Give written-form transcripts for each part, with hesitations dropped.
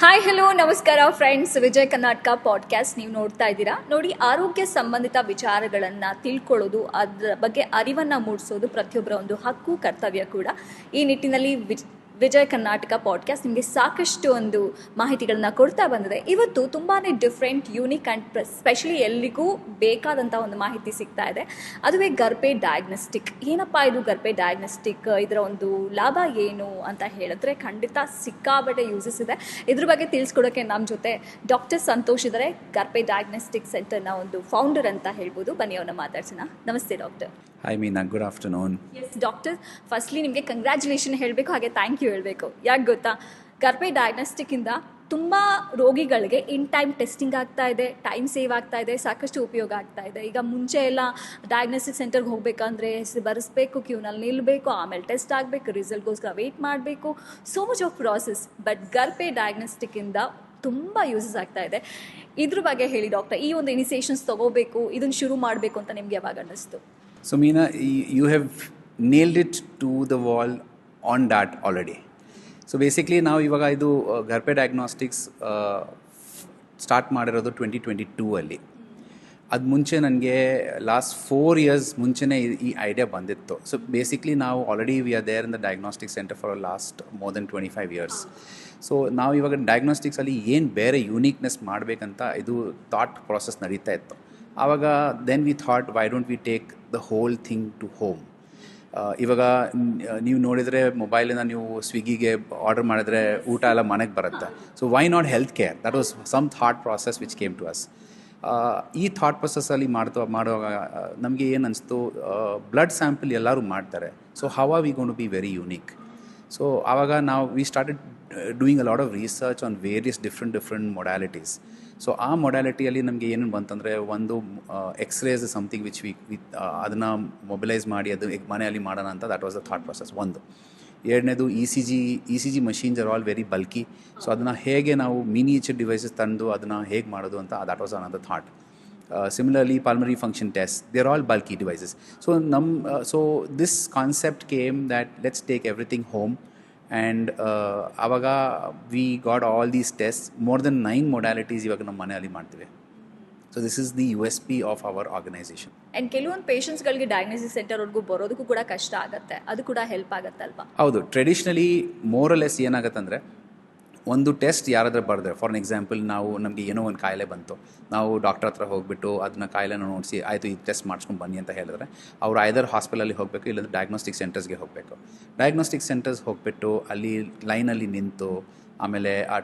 Hi hello ನಮಸ್ಕಾರ friends, Vijay Karnataka podcast ನೀವು ನೋಡ್ತಾ ಇದ್ದೀರಾ. ನೋಡಿ, ಆರೋಗ್ಯ ಸಂಬಂಧಿತ ವಿಚಾರಗಳನ್ನು ತಿಳ್ಕೊಳ್ಳೋದು, ಅದರ ಬಗ್ಗೆ ಅರಿವನ್ನು ಮೂಡಿಸೋದು ಪ್ರತಿಯೊಬ್ಬರ ಒಂದು ಹಕ್ಕು, ಕರ್ತವ್ಯ ಕೂಡ. ಈ ನಿಟ್ಟಿನಲ್ಲಿ ವಿಜಯ್ ಕರ್ನಾಟಕ ಪಾಡ್ಕಾಸ್ಟ್ ನಿಮಗೆ ಸಾಕಷ್ಟು ಒಂದು ಮಾಹಿತಿಗಳನ್ನ ಕೊಡ್ತಾ ಬಂದಿದೆ. ಇವತ್ತು ತುಂಬಾ ಡಿಫ್ರೆಂಟ್, ಯೂನಿಕ್ ಆ್ಯಂಡ್ ಸ್ಪೆಷಲಿ ಎಲ್ಲಿಗೂ ಬೇಕಾದಂಥ ಒಂದು ಮಾಹಿತಿ ಸಿಗ್ತಾ ಇದೆ. ಅದುವೇ ಗರ್ಭೆ ಡಯಾಗ್ನೋಸ್ಟಿಕ್. ಏನಪ್ಪ ಇದು ಗರ್ಭೆ ಡಯಾಗ್ನೋಸ್ಟಿಕ್, ಇದರ ಒಂದು ಲಾಭ ಏನು ಅಂತ ಹೇಳಿದ್ರೆ ಖಂಡಿತ ಸಿಕ್ಕಾಬಟ್ಟೆ ಯೂಸಸ್ ಇದೆ. ಇದ್ರ ಬಗ್ಗೆ ತಿಳಿಸ್ಕೊಡೋಕ್ಕೆ ನಮ್ಮ ಜೊತೆ ಡಾಕ್ಟರ್ ಸಂತೋಷ್ ಇದ್ದಾರೆ, ಗರ್ಭೆ ಡಯಾಗ್ನೋಸ್ಟಿಕ್ ಸೆಂಟರ್ನ ಒಂದು ಫೌಂಡರ್ ಅಂತ ಹೇಳ್ಬೋದು. ಬನ್ನಿ ಅವ್ರನ್ನ ಮಾತಾಡ್ಸೋಣ. ನಮಸ್ತೆ doctor. Hi Meena, good afternoon. Yes doctor, firstly ನಿಮಗೆ ಕಂಗ್ರ್ಯಾಚುಲೇಷನ್ ಹೇಳಬೇಕು, ಹಾಗೆ ಥ್ಯಾಂಕ್ ಯು ಹೇಳಬೇಕು. ಯಾಕೆ ಗೊತ್ತಾ, ಗರ್ಭೆ ಡಯಾಗ್ನೋಸ್ಟಿಕ್ಕಿಂದ ತುಂಬ ರೋಗಿಗಳಿಗೆ ಇನ್ ಟೈಮ್ ಟೆಸ್ಟಿಂಗ್ ಆಗ್ತಾ ಇದೆ, ಟೈಮ್ ಸೇವ್ ಆಗ್ತಾ ಇದೆ, ಸಾಕಷ್ಟು ಉಪಯೋಗ ಆಗ್ತಾ ಇದೆ. ಈಗ ಮುಂಚೆ ಎಲ್ಲ ಡಯಾಗ್ನೋಸ್ಟಿಕ್ ಸೆಂಟರ್ಗೆ ಹೋಗಬೇಕಂದ್ರೆ ಹೆಸರು ಬರೆಸ್ಬೇಕು, ಕ್ಯೂನಲ್ಲಿ ನಿಲ್ಲಬೇಕು, ಆಮೇಲೆ ಟೆಸ್ಟ್ ಆಗಬೇಕು, ರಿಸಲ್ಟ್ಗೋಸ್ಕರ ವೆಯ್ಟ್ ಮಾಡಬೇಕು, so much of process. But Garbhe ಡಯಾಗ್ನೋಸ್ಟಿಕ್ಕಿಂದ ತುಂಬ ಯೂಸಸ್ ಆಗ್ತಾ ಇದೆ. ಇದ್ರ ಬಗ್ಗೆ ಹೇಳಿ ಡಾಕ್ಟರ್. ಈ ಒಂದು ಇನಿಷಿಯೇಷನ್ಸ್ ತೊಗೋಬೇಕು, ಇದನ್ನು ಶುರು ಮಾಡಬೇಕು ಅಂತ ನಿಮ್ಗೆ ಯಾವಾಗ ಅನ್ನಿಸ್ತು? So Meena, you have nailed it to the wall on that already. So basically ನಾವು ಇವಾಗ ಇದು ಗರ್ಭೆ ಡಯಾಗ್ನೋಸ್ಟಿಕ್ಸ್ ಸ್ಟಾರ್ಟ್ ಮಾಡಿರೋದು 2022 ಅಲ್ಲಿ. ಅದು ಮುಂಚೆ ನನಗೆ ಲಾಸ್ಟ್ 4 years ಮುಂಚೆನೇ ಈ ಐಡಿಯಾ ಬಂದಿತ್ತು. ಸೊ ಬೇಸಿಕ್ಲಿ ನಾವು already we are there in the diagnostic center for last more than 25 years. So ನಾವು ಇವಾಗ ಡಯಾಗ್ನೋಸ್ಟಿಕ್ಸಲ್ಲಿ ಏನು ಬೇರೆ ಯೂನಿಕ್ನೆಸ್ ಮಾಡಬೇಕಂತ ಇದು ಥಾಟ್ ಪ್ರಾಸೆಸ್ ನಡೀತಾ ಇತ್ತು. ಆವಾಗ then we thought, why don't we take the whole thing to home. ಇವಾಗ ನೀವು ನೋಡಿದರೆ ಮೊಬೈಲಿಂದ ನೀವು ಸ್ವಿಗ್ಗಿಗೆ ಆರ್ಡರ್ ಮಾಡಿದ್ರೆ ಊಟ ಎಲ್ಲ ಮನೆಗೆ ಬರುತ್ತೆ. So why not health care? That was some thought process which came to us. ಈ ಥಾಟ್ ಪ್ರೊಸೆಸ್ಸಲ್ಲಿ ಮಾಡುವಾಗ ನಮಗೆ ಏನು ಅನಿಸ್ತು, ಬ್ಲಡ್ ಸ್ಯಾಂಪಲ್ ಎಲ್ಲರೂ ಮಾಡ್ತಾರೆ, so how are we gonna be very unique. So ಆವಾಗ ನಾವು we started doing a lot of research on various different modalities. So ಆ ಮೊಡ್ಯಾಲಿಟಿಯಲ್ಲಿ ನಮಗೆ ಏನೇನು ಬಂತಂದರೆ, ಒಂದು ಎಕ್ಸ್ರೇಸ್ ಸಮಥಿಂಗ್ ವಿಚ್ ವಿ ಅದನ್ನು ಮೊಬಿಲೈಸ್ ಮಾಡಿ ಅದು ಮನೆಯಲ್ಲಿ ಮಾಡೋಣ ಅಂತ, that was the thought process ಒಂದು. ಎರಡನೇದು E C G machines are all very bulky. So ಅದನ್ನು ಹೇಗೆ ನಾವು ಮಿನಿಯೇಚರ್ ಡಿವೈಸಸ್ ತಂದು ಅದನ್ನು ಹೇಗೆ ಮಾಡೋದು ಅಂತ, that was another thought. Similarly, pulmonary function tests, they're all bulky devices. So this concept came that let's take everything home, and avaga we got all these tests, more than 9 modalities ivaga ನಮ್ಮ ಮನೆಯಲ್ಲಿ ಮಾಡ್ತೀವಿ. So this is the USP of our organization. And ಕೆಲವೊಂದು ಪೇಷಂಟ್ಸ್ಗಳಿಗೆ diagnosis ಸೆಂಟರ್ವರೆಗೂ ಬರೋದಕ್ಕೂ ಕೂಡ ಕಷ್ಟ ಆಗುತ್ತೆ, ಅದು ಕೂಡ help ಆಗುತ್ತಲ್ವಾ? ಹೌದು, ಟ್ರೆಡಿಷ್ನಲಿ ಮೋರಲೆಸ್ ಏನಾಗುತ್ತಂದರೆ, ಒಂದು ಟೆಸ್ಟ್ ಯಾರಾದರೂ ಬರೆದ್ರೆ, ಫಾರ್ ಎಕ್ಸಾಂಪಲ್ ನಮಗೆ ಏನೋ ಒಂದು ಕಾಯಿಲೆ ಬಂತು, ನಾವು ಡಾಕ್ಟರ್ ಹತ್ರ ಹೋಗಿಬಿಟ್ಟು ಅದನ್ನ ಕಾಯಿಲೆನ ನೋಡಿಸಿ ಆಯಿತು ಈ ಟೆಸ್ಟ್ ಮಾಡಿಸ್ಕೊಂಡು ಬನ್ನಿ ಅಂತ ಹೇಳಿದ್ರೆ, ಅವರು ಐದರ್ ಹಾಸ್ಪಿಟಲಲ್ಲಿ ಹೋಗಬೇಕು, ಇಲ್ಲಾಂದರೆ ಡಯಾಗ್ನೋಸ್ಟಿಕ್ ಸೆಂಟರ್ಸ್ಗೆ ಹೋಗಬೇಕು. ಡಯಾಗ್ನೋಸ್ಟಿಕ್ ಸೆಂಟರ್ಸ್ ಹೋಗಿಬಿಟ್ಟು ಅಲ್ಲಿ ಲೈನಲ್ಲಿ ನಿಂತು, ಆಮೇಲೆ ಆ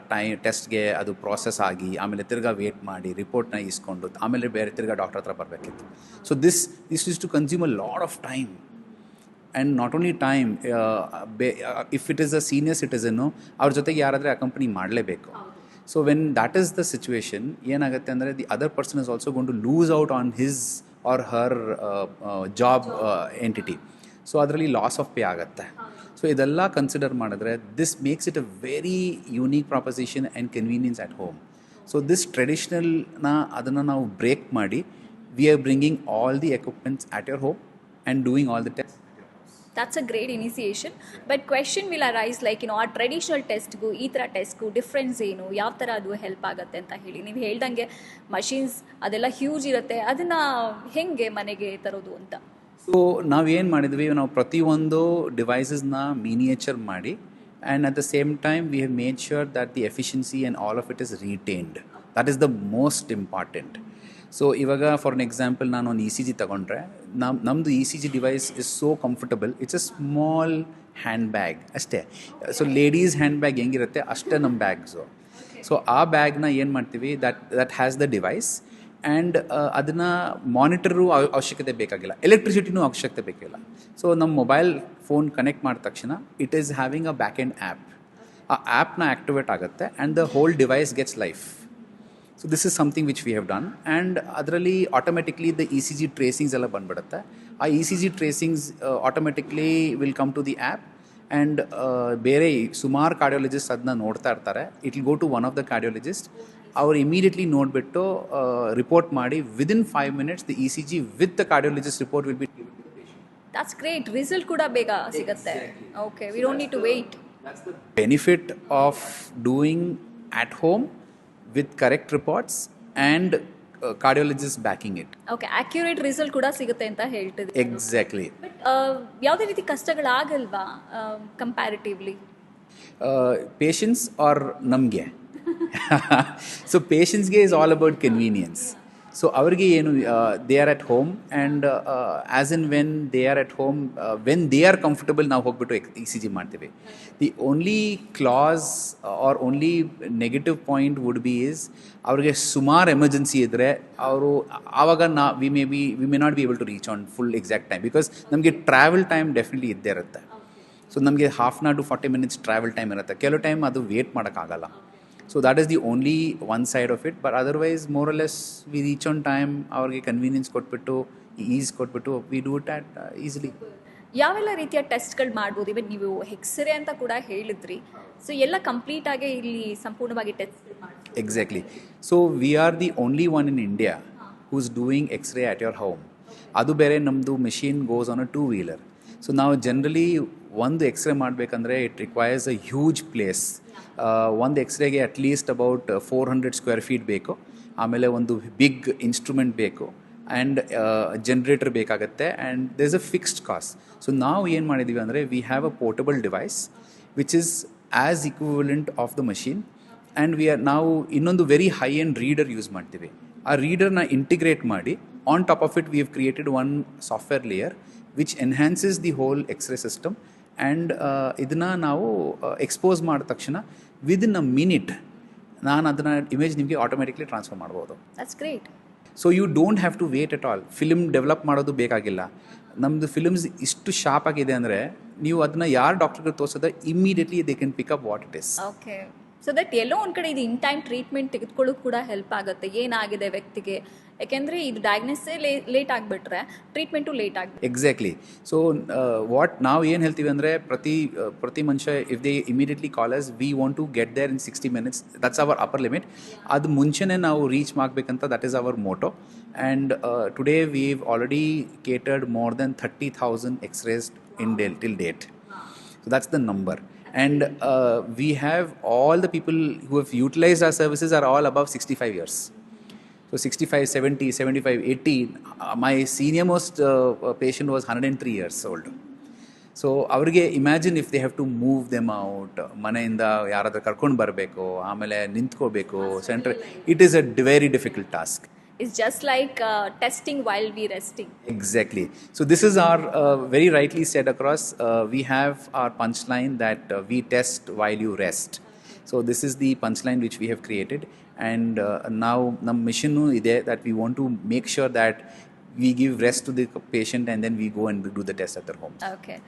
ಟೆಸ್ಟ್ಗೆ ಅದು ಪ್ರಾಸೆಸ್ ಆಗಿ, ಆಮೇಲೆ ತಿರ್ಗಾ ವೇಟ್ ಮಾಡಿ ರಿಪೋರ್ಟ್ನ ಇಸ್ಕೊಂಡು, ಆಮೇಲೆ ಬೇರೆ ತಿರ್ಗಾ ಡಾಕ್ಟರ್ ಹತ್ರ ಬರಬೇಕಿತ್ತು. So this is to consume a lot of time. And not only time, if it is a senior citizen, ಅವ್ರ ಜೊತೆಗೆ ಯಾರಾದರೆ ಅಕಂಪನಿ ಮಾಡಲೇಬೇಕು. So when that is the situation, ಏನಾಗುತ್ತೆ ಅಂದರೆ the other person is also gone to lose out on his or her job entity. So ಅದರಲ್ಲಿ loss of pay ಆಗುತ್ತೆ. So ಇದೆಲ್ಲ consider ಮಾಡಿದ್ರೆ this makes it a very unique proposition and convenience at home. So this ಟ್ರೆಡಿಷ್ನಲ್ನ ಅದನ್ನು ನಾವು break ಮಾಡಿ, we are bringing all the equipments at your home and doing all the test. That's a great initiation. But question will arise like, ಆ traditional ಟೆಸ್ಟ್ಗೂ ಈ ಥರ ಟೆಸ್ಟ್ಗೂ difference ಏನು, ಯಾವ ಥರ ಅದು ಹೆಲ್ಪ್ ಆಗುತ್ತೆ ಅಂತ ಹೇಳಿ. ನೀವು ಹೇಳ್ದಂಗೆ ಮಷೀನ್ಸ್ ಅದೆಲ್ಲ ಹ್ಯೂಜ್ ಇರುತ್ತೆ, ಅದನ್ನು ಹೆಂಗೆ ಮನೆಗೆ ತರೋದು ಅಂತ. ಸೊ ನಾವೇನು ಮಾಡಿದ್ವಿ, ನಾವು ಪ್ರತಿಯೊಂದು ಡಿವೈಸಸ್ನ ಮಿನಿಯೇಚರ್ ಮಾಡಿ, and at the same time we have made sure that the efficiency and all of it is retained. That is the most important. So ಇವಾಗ ಫಾರ್ ಎನ್ ಎಕ್ಸಾಂಪಲ್ ನಾನು ಒಂದು ಇ ಸಿ ಜಿ ತೊಗೊಂಡ್ರೆ, ನಮ್ಮದು E C G device is so comfortable. It's a small hand bag ಅಷ್ಟೇ. So ladies hand bag ಹೆಂಗಿರುತ್ತೆ ಅಷ್ಟೇ ನಮ್ಮ bags. So ಆ ಬ್ಯಾಗ್ನ ಏನು ಮಾಡ್ತೀವಿ, that has the device, and ಅದನ್ನು ಮಾನಿಟರು ಅವಶ್ಯಕತೆ ಬೇಕಾಗಿಲ್ಲ, ಎಲೆಕ್ಟ್ರಿಸಿಟಿನೂ ಅವಶ್ಯಕತೆ ಬೇಕಿಲ್ಲ. ಸೊ ನಮ್ಮ ಮೊಬೈಲ್ ಫೋನ್ ಕನೆಕ್ಟ್ ಮಾಡಿದ ತಕ್ಷಣ it is having a back end app. ಆ ಆ್ಯಪ್ನ ಆ್ಯಕ್ಟಿವೇಟ್ ಆಗುತ್ತೆ and the whole device gets life. So this is something which we have done. And ಅದರಲ್ಲಿ automatically the E C G tracings ಎಲ್ಲ ಬಂದ್ಬಿಡುತ್ತೆ. ಆ E C G tracings automatically will come to the app, and ಬೇರೆ ಸುಮಾರು cardiologist ಅದನ್ನ ನೋಡ್ತಾ ಇರ್ತಾರೆ. It will go to one of the cardiologist. ಅವ್ರು ಇಮಿಡಿಯೇಟ್ಲಿ ನೋಡಿಬಿಟ್ಟು ರಿಪೋರ್ಟ್ ಮಾಡಿ, within 5 minutes the E C G with the cardiologist report will be. That's great. Result ಕೂಡ ಬೇಗ ಸಿಗುತ್ತೆ. Okay, we don't need to wait. That's the benefit of doing at home with correct reports and cardiologists backing it. Okay accurate result ಕೂಡ ಸಿಗುತ್ತೆ ಅಂತ ಹೇಳ್ತಿದ್ದೆ. Exactly. But ಯಾವುದೇ ರೀತಿ ಕಷ್ಟಗಳಾಗಲ್ವಾ ಕಂಪ್ಯಾರಿಟಿವ್ಲಿ? Patients or ನಮಗೆ ಸೊ ಪೇಷನ್ಸ್ಗೆ is all about convenience. So ಅವ್ರಿಗೆ ಏನು they are at home and as in when they are at home when they are comfortable ನಾವು ಹೋಗ್ಬಿಟ್ಟು ECG ಮಾಡ್ತೀವಿ. The only class or only negative point would be is ಅವ್ರಿಗೆ ಸುಮಾರು emergency ಇದ್ದರೆ ಅವರು ಆವಾಗ we may not be able to reach on full exact time, because ನಮಗೆ travel time definitely ಇದ್ದೇ ಇರುತ್ತೆ. ಸೊ ನಮಗೆ half an hour to 40 minutes travel time ಇರುತ್ತೆ. ಕೆಲವು ಟೈಮ್ ಅದು ವೇಟ್ ಮಾಡೋಕ್ಕಾಗಲ್ಲ. So that is the only one side of it, but otherwise more or less we reach on time, ಅವ್ರಿಗೆ convenience ಕೊಟ್ಬಿಟ್ಟು is ಕೊಟ್ಬಿಟ್ಟು we do it at easily. ಯಾವೆಲ್ಲ ರೀತಿಯ ಟೆಸ್ಟ್ಗಳು ಮಾಡ್ಬೋದು? ಇವನ್ ನೀವು ಎಕ್ಸ್ರೇ ಅಂತ ಕೂಡ ಹೇಳಿದ್ರಿ, ಸೊ ಎಲ್ಲ ಕಂಪ್ಲೀಟ್ ಆಗಿ ಇಲ್ಲಿ ಸಂಪೂರ್ಣವಾಗಿ ಟೆಸ್ಟ್ ಮಾಡ್ಬೋದು. Exactly. So we are the only one in India who's doing X-ray at your home. ಅದು ಬೇರೆ ನಮ್ಮದು machine goes on a 2-wheeler. So ನಾವು ಜನರಲಿ ಒಂದು ಎಕ್ಸ್ರೇ ಮಾಡಬೇಕಂದ್ರೆ it requires a huge place. ಒಂದು ಎಕ್ಸ್ರೇಗೆ ಅಟ್ಲೀಸ್ಟ್ ಅಬೌಟ್ 400 square feet ಬೇಕು, ಆಮೇಲೆ ಒಂದು ಬಿಗ್ ಇನ್ಸ್ಟ್ರೂಮೆಂಟ್ ಬೇಕು ಆ್ಯಂಡ್ ಜನ್ರೇಟರ್ ಬೇಕಾಗುತ್ತೆ and there is a fixed cost. So ನಾವು ಏನು ಮಾಡಿದ್ದೀವಿ ಅಂದರೆ we have a portable device which is as equivalent of the machine and ನಾವು ಇನ್ನೊಂದು very high end reader use ಮಾಡ್ತೀವಿ. ಆ ರೀಡರ್ನ ಇಂಟಿಗ್ರೇಟ್ ಮಾಡಿ on top of it we have created one software layer which enhances the whole x ray system and ಇದನ್ನು ನಾವು expose ಮಾಡಿದ ತಕ್ಷಣ within a minute ನಾನು ಅದನ್ನು ಇಮೇಜ್ ನಿಮಗೆ ಆಟೋಮೆಟಿಕ್ಲಿ ಟ್ರಾನ್ಸ್ಫರ್ ಮಾಡ್ಬೋದು. That's great. So you don't have to wait at all. Film develop ಮಾಡೋದು ಬೇಕಾಗಿಲ್ಲ. ನಮ್ಮದು ಫಿಲ್ಮ್ಸ್ ಇಷ್ಟು ಶಾರ್ಪ್ ಆಗಿದೆ ಅಂದರೆ ನೀವು ಅದನ್ನು ಯಾರು ಡಾಕ್ಟರ್ಗೆ ತೋರಿಸಿದ್ರೆ immediately they can pick up what it is. Okay, so that ಎಲ್ಲೋ ಒಂದು ಕಡೆ ಇದು ಇನ್ ಟೈಮ್ ಟ್ರೀಟ್ಮೆಂಟ್ ತೆಗೆದುಕೊಳ್ಳೋದು ಕೂಡ ಹೆಲ್ಪ್ ಆಗುತ್ತೆ ಏನಾಗಿದೆ ವ್ಯಕ್ತಿಗೆ. ಯಾಕೆಂದರೆ ಇದು ಡಯಾಗ್ನೋಸೇ ಲೇಟ್ ಆಗಿಬಿಟ್ರೆ ಟ್ರೀಟ್ಮೆಂಟು ಲೇಟ್ ಆಗುತ್ತೆ. ಎಕ್ಸಾಕ್ಟ್ಲಿ. ಸೊ ವಾಟ್ ನಾವು ಏನು ಹೇಳ್ತೀವಿ ಅಂದರೆ ಪ್ರತಿ ಮನುಷ್ಯ if they immediately callers we want to get there in 60 minutes. That's our upper limit. ಅದು ಮುಂಚೆನೇ ನಾವು ರೀಚ್ ಮಾಡಬೇಕಂತ that is our motto. And today we've already catered more than 30,000 X-rays till date. So that's the number. And we have all the people who have utilized our services are all above 65 years. So 65, 70, 75, 80. My senior most patient was 103 years old. So ಅವ್ರಿಗೆ imagine if they have to move them out, ಮನೆಯಿಂದ ಯಾರಾದ್ರೂ ಕರ್ಕೊಂಡು ಬರಬೇಕು, ಆಮೇಲೆ ನಿಂತ್ಕೋಬೇಕು centre, it is a very difficult task. It's just like testing while we resting. Exactly. So this is our very rightly said across. We have our punchline that we test while you rest. So this is the punchline which we have created, and now ನಮ್ಮ ಮಿಷನ್ನು ಇದೆ that we want to make sure that we give rest to the patient and then we go and do the test at their home. Okay.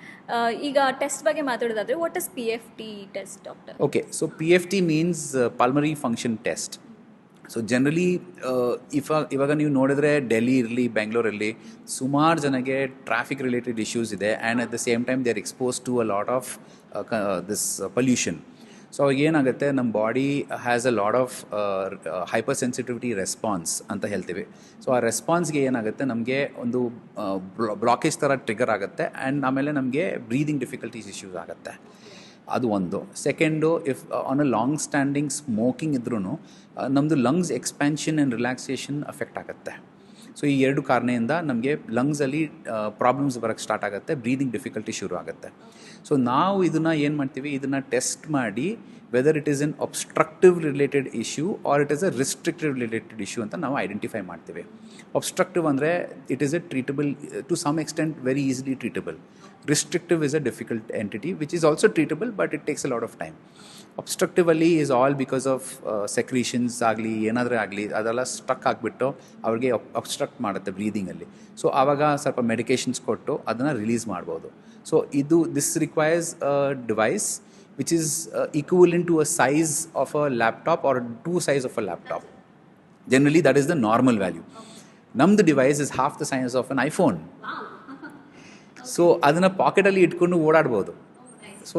ಈಗ test ಬಗ್ಗೆ ಮಾತಾಡೋದಾದ್ರೆ what is PFT test, doctor? Okay, so PFT means pulmonary function test. So generally ಇವಾಗ ನೀವು ನೋಡಿದ್ರೆ ಡೆಲ್ಲಿ ಇರಲಿ ಬೆಂಗಳೂರಲ್ಲಿ ಸುಮಾರು ಜನಕ್ಕೆ traffic related issues ಇದೆ and at the same time they are expose to a lot of this pollution. So ಅವಾಗ ಏನಾಗುತ್ತೆ, ನಮ್ಮ body has a lot of hyper sensitivity response ಅಂತ ಹೇಳ್ತೀವಿ. ಸೊ ಆ ರೆಸ್ಪಾನ್ಸ್ಗೆ ಏನಾಗುತ್ತೆ, ನಮಗೆ ಒಂದು ಬ್ಲಾಕೇಜ್ ಥರ ಟ್ರಿಗರ್ ಆಗುತ್ತೆ ಆ್ಯಂಡ್ ಆಮೇಲೆ ನಮಗೆ ಬ್ರೀದಿಂಗ್ ಡಿಫಿಕಲ್ಟೀಸ್ ಇಶ್ಯೂಸ್ ಆಗುತ್ತೆ. ಅದು ಒಂದು. Second, if on a long standing smoking ಇದ್ರೂ ನಮ್ಮದು lungs expansion and relaxation affect ಆಗುತ್ತೆ. ಸೊ ಈ ಎರಡು ಕಾರಣದಿಂದ ನಮಗೆ ಲಂಗ್ಸಲ್ಲಿ ಪ್ರಾಬ್ಲಮ್ಸ್ ಬರೋಕ್ಕೆ ಸ್ಟಾರ್ಟ್ ಆಗುತ್ತೆ, ಬ್ರೀದಿಂಗ್ ಡಿಫಿಕಲ್ಟಿ ಶುರು ಆಗುತ್ತೆ. ಸೊ ನಾವು ಇದನ್ನು ಏನು ಮಾಡ್ತೀವಿ, ಇದನ್ನು ಟೆಸ್ಟ್ ಮಾಡಿ whether it is an obstructive related issue or it is a restrictive related issue ಅಂತ ನಾವು ಐಡೆಂಟಿಫೈ ಮಾಡ್ತೀವಿ. ಒಬ್ಸ್ಟ್ರಕ್ಟಿವ್ ಅಂದರೆ it is a treatable to some extent, very easily treatable. Restrictive is a difficult entity which is also treatable but it takes a lot of time. Obstructive ಅಲ್ಲಿ is all because of secretions ಆಗಲಿ ಏನಾದರೂ ಆಗಲಿ ಅದೆಲ್ಲ stuck ಆಗಿಬಿಟ್ಟು ಅವ್ರಿಗೆ obstruct ಮಾಡುತ್ತೆ ಬ್ರೀದಿಂಗಲ್ಲಿ. So ಆವಾಗ ಸ್ವಲ್ಪ ಮೆಡಿಕೇಷನ್ಸ್ ಕೊಟ್ಟು ಅದನ್ನು ರಿಲೀಸ್ ಮಾಡ್ಬೋದು. So this requires a device which is equivalent to a size of a laptop or 2 size of a laptop. Generally that is the normal value. Namdu device is half the size of an iPhone. ಸೊ ಅದನ್ನು ಪಾಕೆಟಲ್ಲಿ ಇಟ್ಕೊಂಡು ಓಡಾಡ್ಬೋದು. So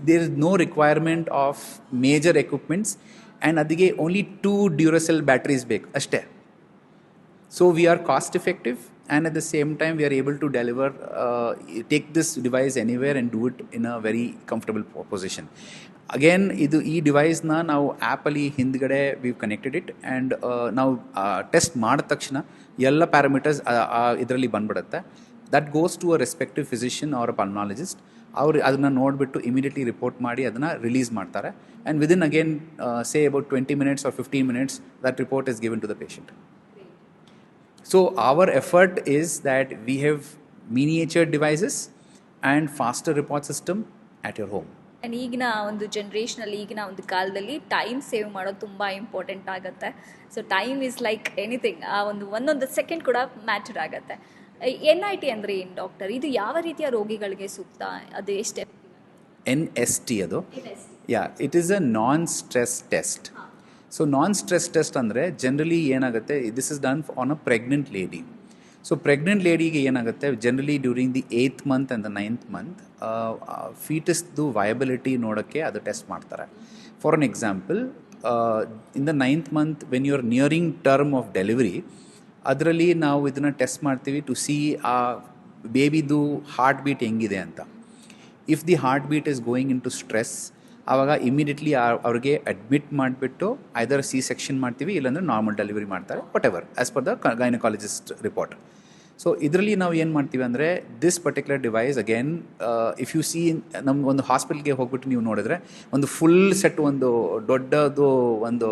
there is no requirement of major equipments and ಅದಕ್ಕೆ only 2 Duracell batteries ಬೇಕು ಅಷ್ಟೇ. So we are cost effective and at the same time we are able to deliver, take this device anywhere and do it in a very comfortable position. Again ಇದು ಈ ಡಿವೈಸ್ನ ನಾವು ಆ್ಯಪಲ್ಲಿ ಹಿಂದ್ಗಡೆ we connected it and ನಾವು test ಮಾಡಿದ ತಕ್ಷಣ ಎಲ್ಲ ಪ್ಯಾರಾಮೀಟರ್ಸ್ ಇದರಲ್ಲಿ ಬಂದ್ಬಿಡುತ್ತೆ. That goes to a respective physician or a pulmonologist. ಅವರು ಅದನ್ನು ನೋಡಿಬಿಟ್ಟು ಇಮಿಡಿಯೇಟ್ಲಿ ರಿಪೋರ್ಟ್ ಮಾಡಿ ಅದನ್ನು ರಿಲೀಸ್ ಮಾಡ್ತಾರೆ. And within again say about 20 minutes or 15 minutes that report is given to the patient. So our effort is that we have miniature devices and faster report system at your home. And ಈಗಿನ ಒಂದು ಜನ್ರೇಷನಲ್ಲಿ, ಈಗಿನ ಒಂದು ಕಾಲದಲ್ಲಿ time save ಮಾಡೋದು ತುಂಬ important ಆಗುತ್ತೆ. So time is like anything. ಆ ಒಂದೊಂದು ಸೆಕೆಂಡ್ ಕೂಡ ಮ್ಯಾಟರ್ ಆಗುತ್ತೆ. NIT ಅಂದರೆ ಏನು ಡಾಕ್ಟರ್? ಇದು ಯಾವ ರೀತಿಯ ರೋಗಿಗಳಿಗೆ ಸೂಕ್ತ? ಅದು ಎಷ್ಟು? NST ಅದು, ya, it is a non stress test. So non stress test ಅಂದರೆ ಜನರಲಿ ಏನಾಗುತ್ತೆ, this is done on a pregnant lady. So pregnant ಲೇಡಿಗೆ ಏನಾಗುತ್ತೆ, generally during the 8th month and the 9th month ಫೀಟಸ್ದು viability ನೋಡೋಕ್ಕೆ ಅದು test ಮಾಡ್ತಾರೆ. For an example, in the 9th month when you are nearing term of delivery, ಅದರಲ್ಲಿ ನಾವು ಇದನ್ನು test ಮಾಡ್ತೀವಿ ಟು ಸಿ ಆ ಬೇಬಿದು ಹಾರ್ಟ್ ಬೀಟ್ ಹೆಂಗಿದೆ ಅಂತ. If the heart beat is going in to stress, ಆವಾಗ ಇಮಿಡಿಯೇಟ್ಲಿ ಅವ್ರಿಗೆ ಅಡ್ಮಿಟ್ ಮಾಡಿಬಿಟ್ಟು ಐದರ್ C-section ಮಾಡ್ತೀವಿ, ಇಲ್ಲಾಂದರೆ ನಾರ್ಮಲ್ ಡೆಲಿವರಿ ಮಾಡ್ತಾರೆ, whatever as per the gynaecologist report. So ಇದರಲ್ಲಿ ನಾವು ಏನು ಮಾಡ್ತೀವಿ ಅಂದರೆ, this particular device again, if you see ನಮ್ಗೆ ಒಂದು ಹಾಸ್ಪಿಟಲ್ಗೆ ಹೋಗ್ಬಿಟ್ಟು ನೀವು ನೋಡಿದ್ರೆ ಒಂದು ಫುಲ್ ಸೆಟ್, ಒಂದು ದೊಡ್ಡದು ಒಂದು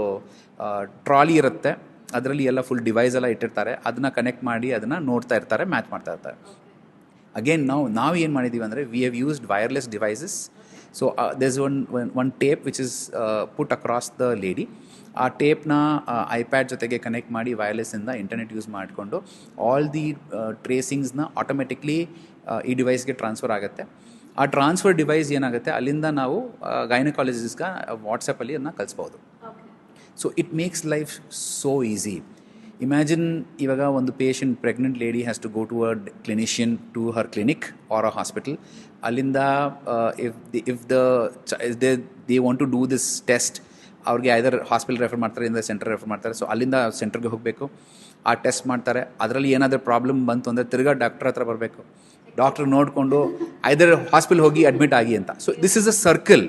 ಟ್ರಾಲಿ ಇರುತ್ತೆ, ಅದರಲ್ಲಿ ಎಲ್ಲ ಫುಲ್ ಡಿವೈಸ್ ಎಲ್ಲ ಇಟ್ಟಿರ್ತಾರೆ, ಅದನ್ನು ಕನೆಕ್ಟ್ ಮಾಡಿ ಅದನ್ನು ನೋಡ್ತಾ ಇರ್ತಾರೆ, ಮ್ಯಾಚ್ ಮಾಡ್ತಾ ಇರ್ತಾರೆ. ಅಗೇನ್ ನಾವು ಏನು ಮಾಡಿದ್ದೀವಿ ಅಂದರೆ, we have used wireless devices. So there's one tape which is put across the lady. ಆ ಟೇಪ್ನ ಐಪ್ಯಾಡ್ ಜೊತೆಗೆ ಕನೆಕ್ಟ್ ಮಾಡಿ ವೈರ್ಲೆಸ್ಸಿಂದ ಇಂಟರ್ನೆಟ್ ಯೂಸ್ ಮಾಡಿಕೊಂಡು ಆಲ್ ದಿ ಟ್ರೇಸಿಂಗ್ಸ್ನ ಆಟೋಮೆಟಿಕ್ಲಿ ಈ ಡಿವೈಸ್ಗೆ ಟ್ರಾನ್ಸ್ಫರ್ ಆಗುತ್ತೆ. ಆ ಟ್ರಾನ್ಸ್ಫರ್ ಡಿವೈಸ್ ಏನಾಗುತ್ತೆ, ಅಲ್ಲಿಂದ ನಾವು ಗೈನಕಾಲಜಿಸ್ಟ್ಗೆ ವಾಟ್ಸಪ್ಪಲ್ಲಿ ಅದನ್ನ ಕಳಿಸ್ಬೋದು. So it makes life so easy. Imagine, ಇವಾಗ ಒಂದು patient, pregnant lady has to go to a clinician, to her clinic or a hospital. ಅಲ್ಲಿಂದ if they want to do this test, ಅವ್ರಿಗೆ ಐದರ್ ಹಾಸ್ಪಿಟಲ್ ರೆಫರ್ ಮಾಡ್ತಾರೆ, ಇಂದ centre refer ಮಾಡ್ತಾರೆ. So ಅಲ್ಲಿಂದ ಸೆಂಟರ್ಗೆ ಹೋಗಬೇಕು, ಆ ಟೆಸ್ಟ್ ಮಾಡ್ತಾರೆ. ಅದರಲ್ಲಿ ಏನಾದರೂ ಪ್ರಾಬ್ಲಮ್ ಬಂತು ಅಂದರೆ ತಿರ್ಗಾ ಡಾಕ್ಟರ್ ಹತ್ರ ಬರಬೇಕು, ಡಾಕ್ಟ್ರ್ ನೋಡಿಕೊಂಡು ಐದರ್ ಹಾಸ್ಪಿಟಲ್ ಹೋಗಿ ಅಡ್ಮಿಟ್ ಆಗಿ ಅಂತ. So this is a circle.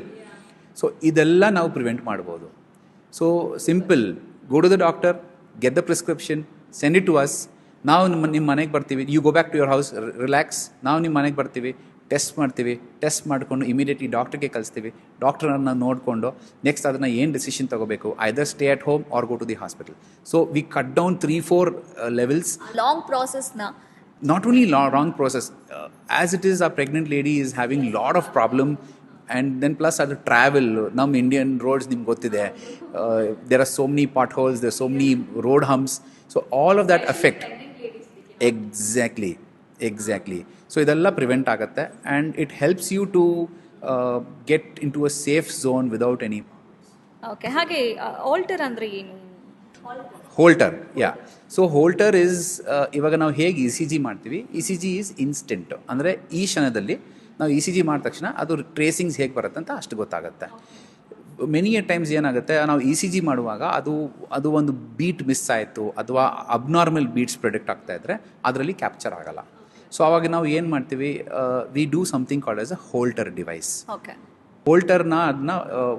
So ಇದೆಲ್ಲ ನಾವು ಪ್ರಿವೆಂಟ್ ಮಾಡ್ಬೋದು. So simple, go to the doctor, get the prescription, send it to us. ನಾವು ನಿಮ್ಮ ಮನೆಗೆ ಬರ್ತೀವಿ, you go back to your house, relax. ನಾವು ನಿಮ್ಮ ಮನೆಗೆ ಬರ್ತೀವಿ, ಟೆಸ್ಟ್ ಮಾಡ್ತೀವಿ, ಟೆಸ್ಟ್ ಮಾಡಿಕೊಂಡು ಇಮಿಡಿಯೇಟ್ಲಿ ಡಾಕ್ಟ್ರಿಗೆ ಕಳಿಸ್ತೀವಿ. ಡಾಕ್ಟ್ರನ್ನ ನೋಡಿಕೊಂಡು ನೆಕ್ಸ್ಟ್ ಅದನ್ನು ಏನು ಡಿಸಿಷನ್ ತೊಗೋಬೇಕು, either stay at home or go to the hospital. So we cut down 3-4 levels. Long ಪ್ರಾಸೆಸ್ನ, not only wrong process, as it is, our pregnant lady is having lot of problem, and then plus ಅದು travel, ನಮ್ಮ Indian roads ನಿಮ್ಗೆ ಗೊತ್ತಿದೆ, there are so many potholes, there are so many road humps, so all of that affect. exactly so ಇದೆಲ್ಲ prevent ಆಗುತ್ತೆ, and it helps you to get into a safe zone without any. Okay, ಹಾಗೆ alter ಅಂದರೆ ಏನು? ಹೋಲ್ಟರ್, ಯಾ. So ಹೋಲ್ಟರ್ is, ಇವಾಗ ನಾವು ಹೇಗೆ ECG ಮಾಡ್ತೀವಿ, ECG is instant. ಅಂದರೆ ಈ ಕ್ಷಣದಲ್ಲಿ ನಾವು ECG ಮಾಡಿದ ತಕ್ಷಣ ಅದು ಟ್ರೇಸಿಂಗ್ಸ್ ಹೇಗೆ ಬರುತ್ತೆ ಅಂತ ಅಷ್ಟು ಗೊತ್ತಾಗುತ್ತೆ. ಮೆನಿ ಟೈಮ್ಸ್ ಏನಾಗುತ್ತೆ, ನಾವು ECG ಮಾಡುವಾಗ ಅದು ಒಂದು ಬೀಟ್ ಮಿಸ್ ಆಯಿತು ಅಥವಾ ಅಬ್ನಾರ್ಮಲ್ ಬೀಟ್ಸ್ ಪ್ರೆಡಿಕ್ಟ್ ಆಗ್ತಾ ಇದ್ದರೆ ಅದರಲ್ಲಿ ಕ್ಯಾಪ್ಚರ್ ಆಗಲ್ಲ. ಸೊ ಅವಾಗ ನಾವು ಏನು ಮಾಡ್ತೀವಿ, we do something called as a Holter device. Okay, ಹೋಲ್ಟರ್ನ ಅದನ್ನ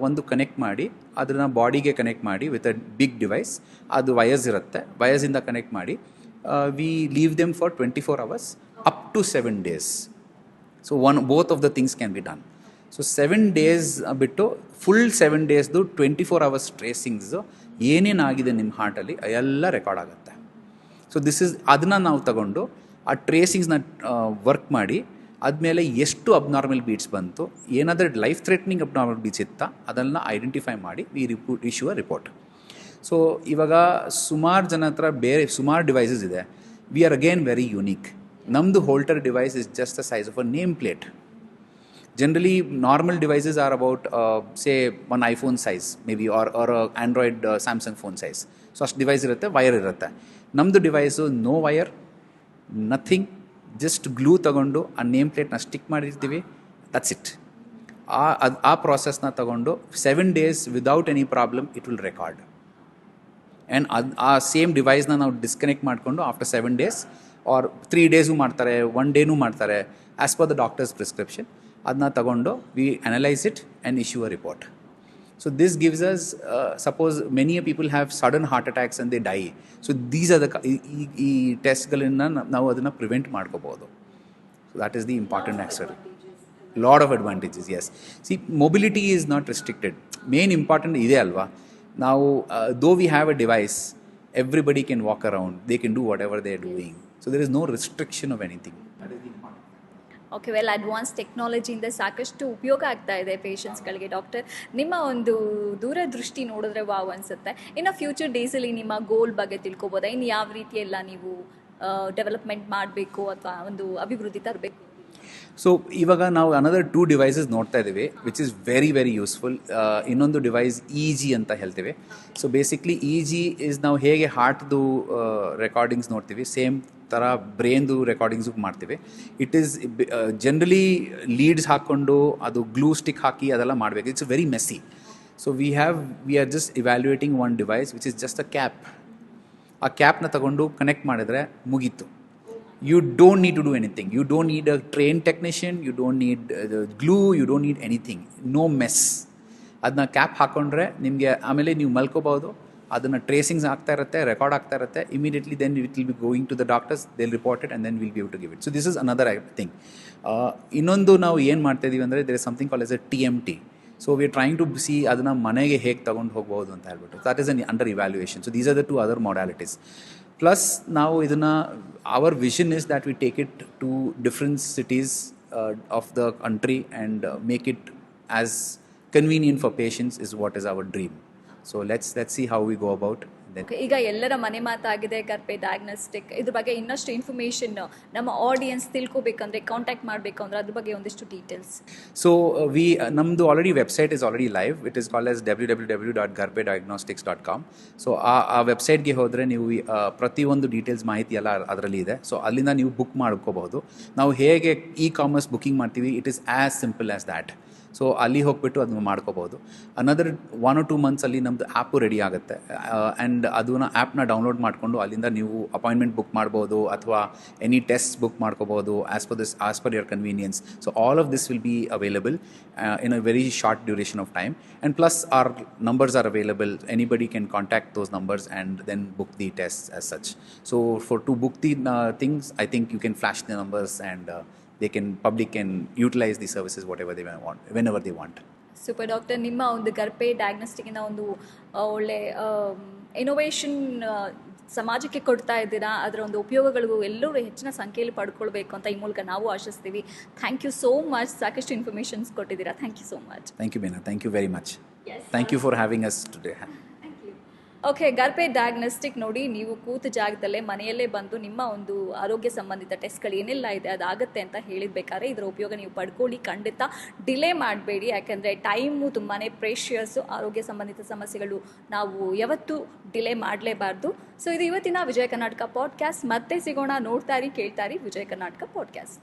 ಒಂದು ಕನೆಕ್ಟ್ ಮಾಡಿ, ಅದನ್ನು ಬಾಡಿಗೆ ಕನೆಕ್ಟ್ ಮಾಡಿ ವಿತ್ ಅ ಬಿಗ್ ಡಿವೈಸ್. ಅದು ವಯರ್ಸ್ ಇರುತ್ತೆ, ವಯರ್ಸಿಂದ ಕನೆಕ್ಟ್ ಮಾಡಿ we leave them for 24 hours up to 7 days. So both of the things can be done. So 7 days ಬಿಟ್ಟು ಫುಲ್ 7 daysದು 24 hours ಟ್ರೇಸಿಂಗ್ಸು ಏನೇನಾಗಿದೆ ನಿಮ್ಮ ಹಾರ್ಟಲ್ಲಿ ಎಲ್ಲ ರೆಕಾರ್ಡ್ ಆಗುತ್ತೆ. ಸೊ ಅದನ್ನು ನಾವು ತಗೊಂಡು ಆ ಟ್ರೇಸಿಂಗ್ಸ್ನ ವರ್ಕ್ ಮಾಡಿ ಆದಮೇಲೆ ಎಷ್ಟು ಅಬ್ನಾರ್ಮಲ್ ಬೀಟ್ಸ್ ಬಂತು, ಏನಾದರೂ ಲೈಫ್ ಥ್ರೆಟ್ನಿಂಗ್ ಅಬ್ನಾರ್ಮಲ್ ಬೀಟ್ಸ್ ಇತ್ತಾ ಅದನ್ನು ಐಡೆಂಟಿಫೈ ಮಾಡಿ we issue a report. So ಇವಾಗ ಸುಮಾರು ಜನ ಹತ್ರ ಸುಮಾರು ಡಿವೈಸಸ್ ಇದೆ. We are again very unique. ನಮ್ಮದು Holter device is just the size of a name plate. Generally normal devices are about say one iPhone size may be, or Android Samsung phone size. So ಅಷ್ಟು device ಇರುತ್ತೆ, wire ಇರುತ್ತೆ. ನಮ್ಮದು device no wire, nothing, just glue ತಗೊಂಡು ಆ name ಪ್ಲೇಟ್ನ stick ಮಾಡಿರ್ತೀವಿ, that's it. ಆ ಪ್ರಾಸೆಸ್ನ ತಗೊಂಡು 7 days without any problem it will record. And ಆ ಸೇಮ್ ಡಿವೈಸ್ನ ನಾವು ಡಿಸ್ಕನೆಕ್ಟ್ ಮಾಡಿಕೊಂಡು ಆಫ್ಟರ್ 7 days ಆರ್ 3 ಡೇಸು ಮಾಡ್ತಾರೆ, 1 ಡೇನೂ ಮಾಡ್ತಾರೆ, as per the doctor's prescription. ಅದನ್ನ ತಗೊಂಡು we analyse it and issue a report. So this gives us, suppose many people have sudden heart attacks and they die. So these are the ಈ ಟೆಸ್ಟ್ಗಳನ್ನು ನಾವು ಅದನ್ನು prevent ಮಾಡ್ಕೋಬೋದು. So that is the important aspect. Lot of advantages, yes. See, mobility is not restricted. Main important ಇದೆ ಅಲ್ವಾ. ನಾವು though we have a device, everybody can walk around, they can do whatever they are doing. So there is no restriction of anything. That is the important. Okay, well advance ಟೆಕ್ನಾಲಜಿಯಿಂದ ಸಾಕಷ್ಟು ಉಪಯೋಗ ಆಗ್ತಾ ಇದೆ ಪೇಷಂಟ್ಸ್ಗಳಿಗೆ. Doctor, ನಿಮ್ಮ ಒಂದು ದೂರದೃಷ್ಟಿ ನೋಡಿದ್ರೆ wow ಅನಿಸುತ್ತೆ. ಇನ್ನು ಫ್ಯೂಚರ್ ಡೇಸಲ್ಲಿ ನಿಮ್ಮ ಗೋಲ್ ಬಗ್ಗೆ ತಿಳ್ಕೊಬೋದಾ? ಇನ್ನು ಯಾವ ರೀತಿ ಎಲ್ಲ ನೀವು ಡೆವಲಪ್ಮೆಂಟ್ ಮಾಡಬೇಕು ಅಥವಾ ಒಂದು ಅಭಿವೃದ್ಧಿ ತರಬೇಕು? ಸೊ ಇವಾಗ ನಾವು ಅನದರ್ 2 ಡಿವೈಸಸ್ ನೋಡ್ತಾ ಇದ್ದೀವಿ which is very very useful. ಇನ್ನೊಂದು ಡಿವೈಸ್ EG ಅಂತ ಹೇಳ್ತೀವಿ. ಸೊ ಬೇಸಿಕ್ಲಿ EG ಇಸ್ ನಾವು ಹೇಗೆ ಹಾರ್ಟ್ದು ರೆಕಾರ್ಡಿಂಗ್ಸ್ ನೋಡ್ತೀವಿ, ಸೇಮ್ ಥರ ಬ್ರೈನ್ದು ರೆಕಾರ್ಡಿಂಗ್ಸು ಮಾಡ್ತೀವಿ. ಇಟ್ ಈಸ್ ಜನರಲಿ ಲೀಡ್ಸ್ ಹಾಕ್ಕೊಂಡು ಅದು ಗ್ಲೂ ಸ್ಟಿಕ್ ಹಾಕಿ ಅದೆಲ್ಲ ಮಾಡಬೇಕು. It's very messy. So we are just evaluating one device which is just a cap. ಆ ಕ್ಯಾಪ್ನ ತಗೊಂಡು ಕನೆಕ್ಟ್ ಮಾಡಿದ್ರೆ ಮುಗೀತು. You don't need to do anything. You don't need a trained technician. You don't need glue. You don't need anything. No mess. ಅದನ್ನ cap ಹಾಕ್ಕೊಂಡ್ರೆ ನಿಮಗೆ ಆಮೇಲೆ ನೀವು ಮಲ್ಕೋಬೋದು. ಅದನ್ನು ಟ್ರೇಸಿಂಗ್ಸ್ ಆಗ್ತಾ ಇರುತ್ತೆ, ರೆಕಾರ್ಡ್ ಆಗ್ತಾ ಇರುತ್ತೆ. Immediately then it will be going to the doctors, they will report it and then will be able to give it. So this is another thing. ಇನ್ನೊಂದು ನಾವು ಏನು ಮಾಡ್ತಾ ಇದ್ದೀವಿ ಅಂದರೆ there is something call S A TMT. So we are trying to see ಅದನ್ನು ಮನೆಗೆ ಹೇಗೆ ತೊಗೊಂಡು ಹೋಗ್ಬೋದು ಅಂತ ಹೇಳ್ಬಿಟ್ಟು. That is an under evaluation. So these are the 2 other modalities. Plus, ನಾವು ಇದನ್ನು our vision is that we take it to different cities of the country and make it as convenient for patients is what is our dream. So let's see how we go about. ಈಗ ಎಲ್ಲರ ಮನೆ ಮಾತಾಗಿದೆ ಗರ್ಭೆ diagnostic. ಇದ್ರ ಬಗ್ಗೆ ಇನ್ನಷ್ಟು information ನಮ್ಮ audience ತಿಳ್ಕೊಬೇಕಂದ್ರೆ, contact ಮಾಡಬೇಕು ಅಂದ್ರೆ ಅದ್ರ ಬಗ್ಗೆ ಒಂದಿಷ್ಟು ಡೀಟೇಲ್ಸ್. ಸೊ ನಮ್ಮದು already website is already live. It is called as www.garbediagnostics.com. So ಆ ವೆಬ್ಸೈಟ್ಗೆ ಹೋದರೆ ನೀವು ಪ್ರತಿಯೊಂದು ಡೀಟೇಲ್ಸ್ ಮಾಹಿತಿ ಎಲ್ಲ ಅದರಲ್ಲಿ ಇದೆ. ಸೊ ಅಲ್ಲಿಂದ ನೀವು ಬುಕ್ ಮಾಡ್ಕೋಬಹುದು. ನಾವು ಹೇಗೆ ಕಾಮರ್ಸ್ ಬುಕ್ಕಿಂಗ್ ಮಾಡ್ತೀವಿ, it is as simple as that. So ಅಲ್ಲಿ ಹೋಗ್ಬಿಟ್ಟು ಅದನ್ನು ಮಾಡ್ಕೋಬೋದು. ಅನದರ್ 1 or 2 ಮಂತ್ಸಲ್ಲಿ ನಮ್ಮದು ಆ್ಯಪು ರೆಡಿ ಆಗುತ್ತೆ. ಆ್ಯಂಡ್ ಅದನ್ನ ಆ್ಯಪ್ನ ಡೌನ್ಲೋಡ್ ಮಾಡಿಕೊಂಡು ಅಲ್ಲಿಂದ ನೀವು ಅಪಾಯಿಂಟ್ಮೆಂಟ್ ಬುಕ್ ಮಾಡ್ಬೋದು ಅಥವಾ ಎನಿ ಟೆಸ್ಟ್ ಬುಕ್ ಮಾಡ್ಕೋಬೋದು as per your convenience. So all of this will be available in a very short duration of time. And plus our numbers are available. Anybody can contact those numbers and then book the tests as such. So to book the things, I think you can flash the numbers and public can utilize the services whatever they want, whenever they want. Super doctor, ನಿಮ್ಮ ಒಂದು ಗರ್ಭೆ ಡಯಾಗ್ನೋಸ್ಟಿಕ್ಕಿನ ಒಂದು ಒಳ್ಳೆ innovation ಸಮಾಜಕ್ಕೆ ಕೊಡ್ತಾ ಇದ್ದೀರಾ. ಅದರ ಒಂದು ಉಪಯೋಗಗಳು ಎಲ್ಲರೂ ಹೆಚ್ಚಿನ ಸಂಖ್ಯೆಯಲ್ಲಿ ಪಡ್ಕೊಳ್ಬೇಕು ಅಂತ ಈ ಮೂಲಕ ನಾವು ಆಶಿಸ್ತೀವಿ. Thank you so much. ಸಾಕಷ್ಟು ಇನ್ಫಾರ್ಮೇಷನ್ಸ್ ಕೊಟ್ಟಿದ್ದೀರಾ. Thank you so much. Thank you, Meena. Thank you very much. Thank you for having us today. Okay, Garbhe diagnostic ನೋಡಿ, ನೀವು ಕೂತ ಜಾಗದಲ್ಲೇ ಮನೆಯಲ್ಲೇ ಬಂದು ನಿಮ್ಮ ಒಂದು ಆರೋಗ್ಯ ಸಂಬಂಧಿತ ಟೆಸ್ಟ್ಗಳು ಏನೆಲ್ಲ ಇದೆ ಅದಾಗುತ್ತೆ ಅಂತ ಹೇಳಿದ್ಬೇಕಾದ್ರೆ ಇದರ ಉಪಯೋಗ ನೀವು ಪಡ್ಕೊಳ್ಳಿ. ಖಂಡಿತ ಡಿಲೇ ಮಾಡಬೇಡಿ, ಯಾಕಂದರೆ ಟೈಮು ತುಂಬಾ ಪ್ರೇಷಿಯಸ್ಸು. ಆರೋಗ್ಯ ಸಂಬಂಧಿತ ಸಮಸ್ಯೆಗಳು ನಾವು ಯಾವತ್ತೂ ಡಿಲೇ ಮಾಡಲೇಬಾರ್ದು. ಸೊ ಇದು ಇವತ್ತಿನ ವಿಜಯ ಕರ್ನಾಟಕ ಪಾಡ್ಕಾಸ್ಟ್. ಮತ್ತೆ ಸಿಗೋಣ. ನೋಡ್ತಾ ಇರಿ, ಕೇಳ್ತಾ ಇರಿ ವಿಜಯ ಕರ್ನಾಟಕ ಪಾಡ್ಕಾಸ್ಟ್.